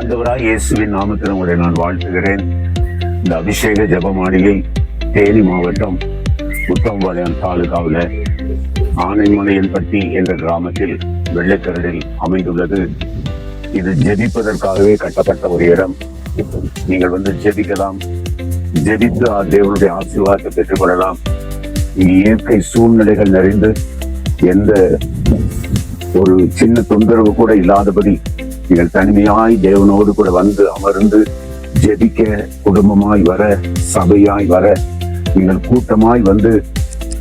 ஆண்டவராய் இயேசுவின் நாமத்தில் உங்களை நான் வாழ்த்துகிறேன். இந்த அபிஷேக ஜெபமாளிகை தேனி மாவட்டம் உத்தமபாளையம் தாலுகாவில் ஆனைமலையன்பட்டி என்ற கிராமத்தில் வெள்ளைக்கரடில் அமைந்துள்ளது. இது ஜெபிப்பதற்காகவே கட்டப்பட்ட ஒரு இடம். நீங்கள் வந்து ஜெபிக்கலாம், ஜெபித்து தேவனுடைய ஆசீர்வாதத்தை பெற்றுக்கொள்ளலாம். இயற்கை சூழ்நிலைகள் நிறைந்து எந்த ஒரு சின்ன தொந்தரவு கூட இல்லாதபடி நீங்கள் தனிமையாய் தேவனோடு கூட வந்து அமர்ந்து ஜெபிக்க, குடும்பமாய் வர, சபையாய் வர, நீங்கள் கூட்டமாய் வந்து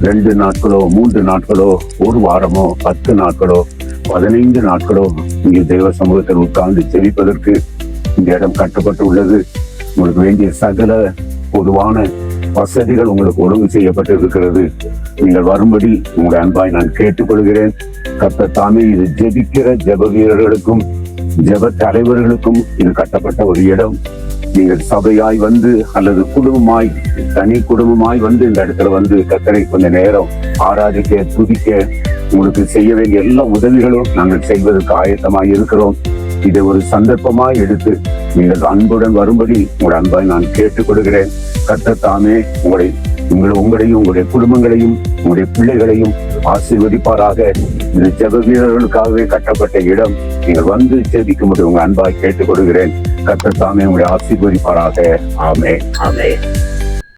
2 நாட்களோ 3 நாட்களோ 1 வாரமோ 10 நாட்களோ 15 நாட்களோ நீங்கள் தேவ சமூகத்தில் உட்கார்ந்து ஜெபிப்பதற்கு இந்த இடம் கட்டப்பட்டு உள்ளது. உங்களுக்கு வேண்டிய சகல பொதுவான வசதிகள் உங்களுக்கு ஒழுங்கு செய்யப்பட்டு இருக்கிறது. நீங்கள் வரும்படி உங்களுடைய அன்பாய் நான் கேட்டுக்கொள்கிறேன். கர்த்தர் தாமே இது ஜெபிக்கிற ஜெப வீரர்களுக்கும் ஜெப தலைவர்களுக்கும் இது கட்டப்பட்ட ஒரு இடம். நீங்கள் சபையாய் வந்து அல்லது குடும்பமாய், தனி குடும்பமாய் வந்து இந்த இடத்துல வந்து கர்த்தரை கொஞ்ச நேரம் ஆராதிக்க, துதிக்க, உங்களுக்கு செய்ய வேண்டிய எல்லா உதவிகளும் நாங்கள் செய்வதற்கு ஆயத்தமாய் இருக்கிறோம். இதை ஒரு சந்தர்ப்பமாய் எடுத்து நீங்கள் அன்புடன் வரும்படி உங்களுடைய அன்பாய் நான் கேட்டுக்கொள்கிறேன். கர்த்தர் தாமே உங்களையும் உங்களுடைய குடும்பங்களையும் உங்களுடைய பிள்ளைகளையும் ஆசீர்வதிப்பாராக. இந்த ஜெப வீரர்களுக்காகவே கட்டப்பட்ட இடம். நீங்கள் வந்து ஜெபிக்கும்போது உங்க அன்பாய் கேட்டுக்கொள்கிறேன். கர்த்தர் தாமே உங்களை ஆசீர்வதிப்பாராக. ஆமென், ஆமென்.